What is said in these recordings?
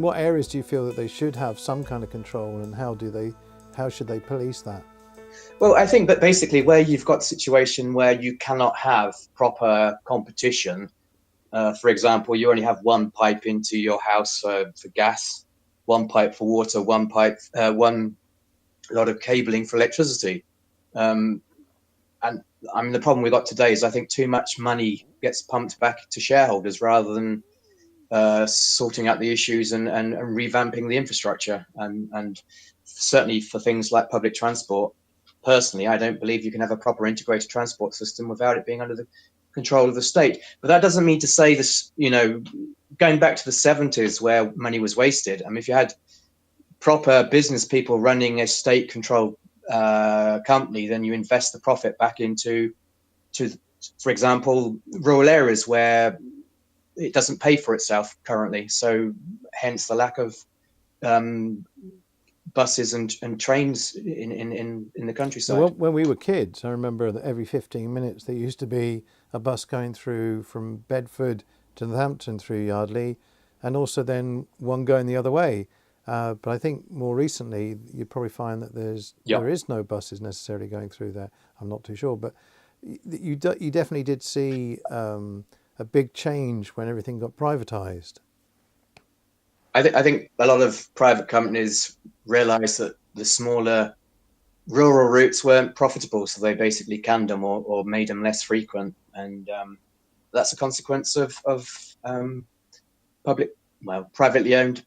what areas do you feel that they should have some kind of control, and how should they police that? Well, I think that basically where you've got a situation where you cannot have proper competition, for example, you only have one pipe into your house for gas, one pipe for water, one lot of cabling for electricity. And I mean, the problem we got today is I think too much money gets pumped back to shareholders rather than sorting out the issues and revamping the infrastructure. And certainly for things like public transport, personally, I don't believe you can have a proper integrated transport system without it being under the control of the state. But that doesn't mean to say this, going back to the 70s where money was wasted. I mean, if you had proper business people running a state-controlled company, then you invest the profit back into, for example, rural areas where it doesn't pay for itself currently. So hence the lack of buses and trains in the countryside. Well, when we were kids, I remember that every 15 minutes there used to be a bus going through from Bedford to Northampton through Yardley, and also then one going the other way. But I think more recently you probably find that there is no buses necessarily going through there. I'm not too sure, but you definitely did see a big change when everything got privatised. I think a lot of private companies realised that the smaller rural routes weren't profitable, so they basically canned them or made them less frequent, and that's a consequence of privately owned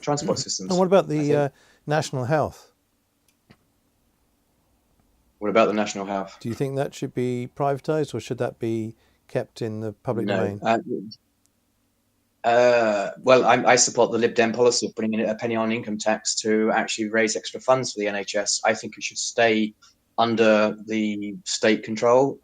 transport systems. And what about the national health? What about the national health? Do you think that should be privatised, or should that be kept in the public domain? Well, I support the Lib Dem policy of bringing in a penny on income tax to actually raise extra funds for the NHS. I think it should stay under the state control.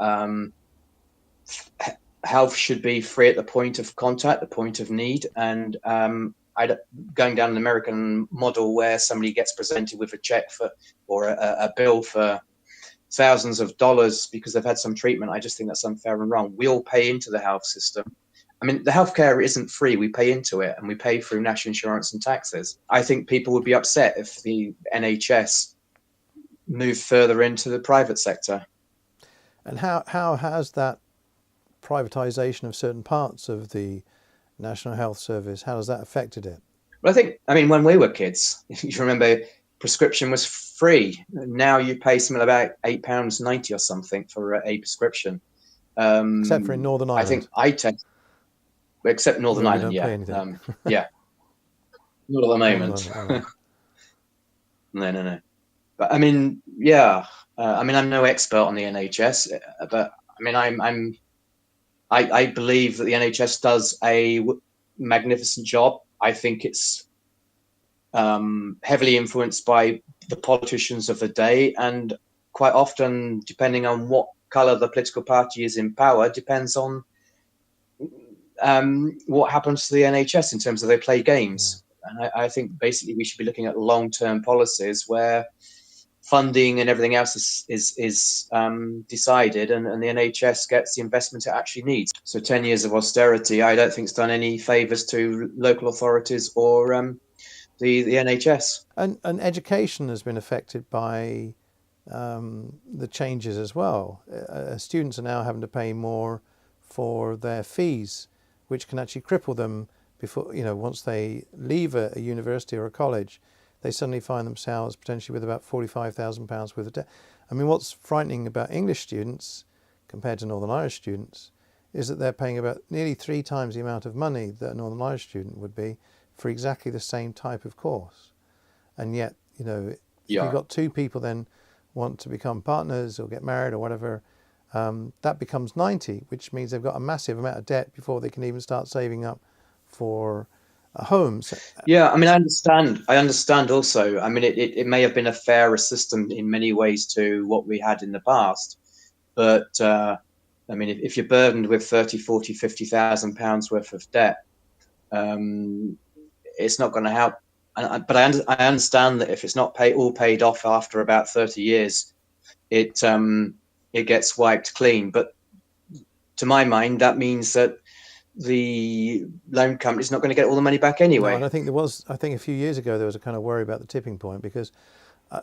Health should be free at the point of contact, the point of need, and going down an American model where somebody gets presented with a check or a bill for thousands of dollars because they've had some treatment. I just think that's unfair and wrong. We all pay into the health system. I mean, the healthcare isn't free. We pay into it, and we pay through national insurance and taxes. I think people would be upset if the NHS moved further into the private sector. And how has that privatisation of certain parts of the National Health Service, how has that affected it? Well, I mean, when we were kids, if you remember, prescription was free. Now you pay something about £8.90 or something for a prescription. Except for in Northern Ireland. I think except Northern Ireland, yeah. Yeah. Not at the moment. No. But I mean, yeah. I mean, I'm no expert on the NHS, but I mean, I believe that the NHS does a magnificent job. I think it's heavily influenced by the politicians of the day, and quite often, depending on what colour the political party is in power, depends on what happens to the NHS in terms of they play games. Yeah. And I think basically we should be looking at long-term policies where funding and everything else is decided, and the NHS gets the investment it actually needs. So 10 years of austerity, I don't think it's done any favours to local authorities or the NHS. And education has been affected by the changes as well. Students are now having to pay more for their fees, which can actually cripple them before, once they leave a university or a college. They suddenly find themselves potentially with about £45,000 worth of debt. I mean, what's frightening about English students compared to Northern Irish students is that they're paying about nearly 3 times the amount of money that a Northern Irish student would be for exactly the same type of course. And yet, if you've got 2 people then want to become partners or get married or whatever, that becomes 90, which means they've got a massive amount of debt before they can even start saving up for homes. Yeah, I mean, I understand also. I mean, it may have been a fairer system in many ways to what we had in the past, but I mean, if you're burdened with 30, 40, 50,000 pounds worth of debt, it's not going to help. But I understand that if it's not all paid off after about 30 years, it gets wiped clean. But to my mind, that means that the loan company's not going to get all the money back No, anyway. and I think a few years ago there was a kind of worry about the tipping point, because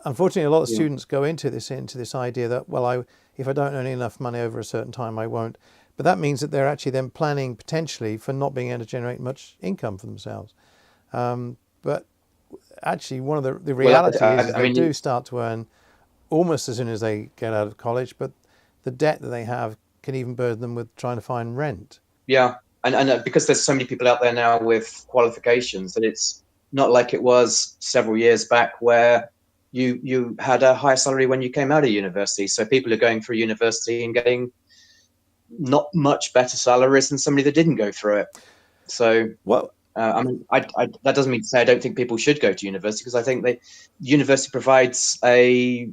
unfortunately a lot of Yeah. students go into this idea that, well, if I don't earn enough money over a certain time, I won't. But that means that they're actually then planning potentially for not being able to generate much income for themselves. But actually, one of the reality is I they do mean, start to earn almost as soon as they get out of college, but the debt that they have can even burden them with trying to find rent. yeah, and because there's so many people out there now with qualifications, that it's not like it was several years back where you had a higher salary when you came out of university. So people are going through university and getting not much better salaries than somebody that didn't go through it. So Well, I mean, that doesn't mean to say I don't think people should go to university, because I think university provides a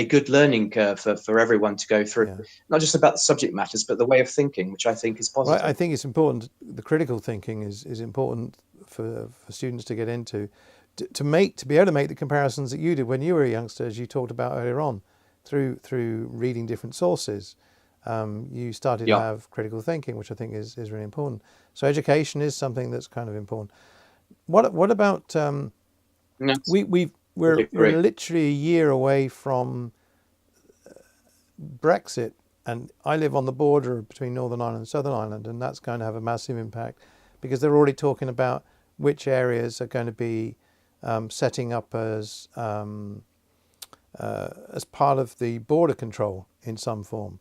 good learning curve for everyone to go through, yeah. not just about the subject matters, but the way of thinking, which I think is Well, positive. I think it's important. The critical thinking is important for students to get into, to be able to make the comparisons that you did when you were a youngster, as you talked about earlier on, through reading different sources. You started to have critical thinking, which I think is really important. So education is something that's kind of important. What about we're literally a year away from Brexit, and I live on the border between Northern Ireland and Southern Ireland, and that's going to have a massive impact, because they're already talking about which areas are going to be setting up as part of the border control in some form.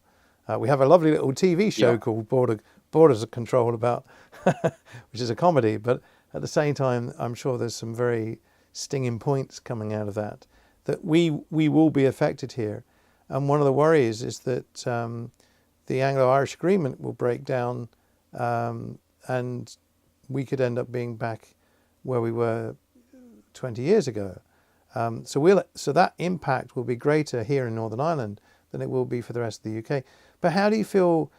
We have a lovely little TV show called Borders of Control about, which is a comedy, but at the same time, I'm sure there's some very stinging points coming out of that we will be affected here. And one of the worries is that the Anglo-Irish Agreement will break down, and we could end up being back where we were 20 years ago. So that impact will be greater here in Northern Ireland than it will be for the rest of the UK. But how do you feel?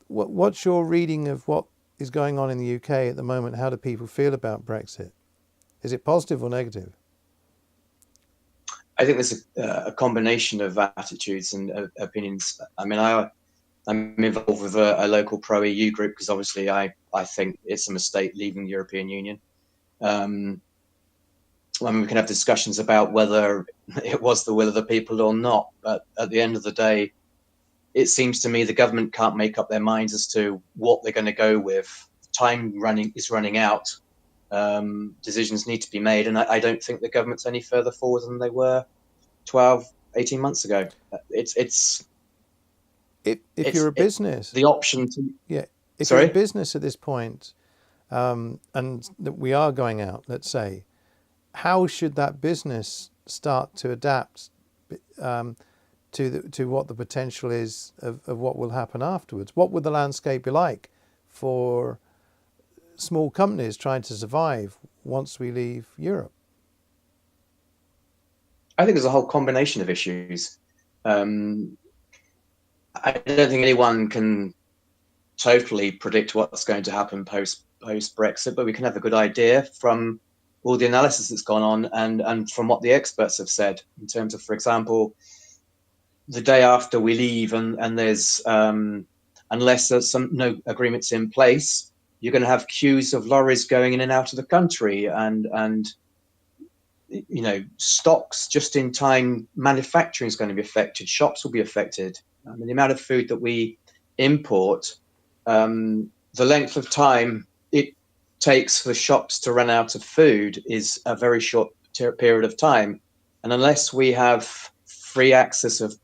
What's your reading of what is going on in the UK at the moment? How do people feel about Brexit? Is it positive or negative? I think there's a combination of attitudes and opinions. I mean, I'm involved with a local pro-EU group because obviously I think it's a mistake leaving the European Union. I mean, we can have discussions about whether it was the will of the people or not, but at the end of the day, it seems to me the government can't make up their minds as to what they're going to go with. Time is running out. Decisions need to be made, and I don't think the government's any further forward than they were 12, 18 months ago. If you're a business, the option to if you're a business at this point, and that we are going out, let's say, how should that business start to adapt to what the potential is of what will happen afterwards? What would the landscape be like for small companies trying to survive once we leave Europe? I think there's a whole combination of issues. I don't think anyone can totally predict what's going to happen post Brexit, but we can have a good idea from all the analysis that's gone on and from what the experts have said in terms of, for example, the day after we leave and there's unless there's no agreements in place, you're going to have queues of lorries going in and out of the country, and you know, stocks, just in time manufacturing is going to be affected. Shops will be affected. I mean, the amount of food that we import, the length of time it takes for the shops to run out of food is a very short period of time. And unless we have free access of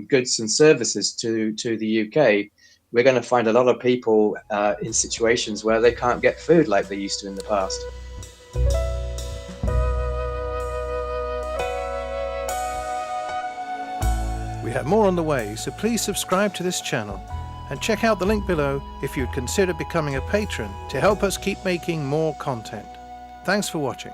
goods and services to the UK, we're going to find a lot of people in situations where they can't get food like they used to in the past. We have more on the way, so please subscribe to this channel and check out the link below if you'd consider becoming a patron to help us keep making more content. Thanks for watching.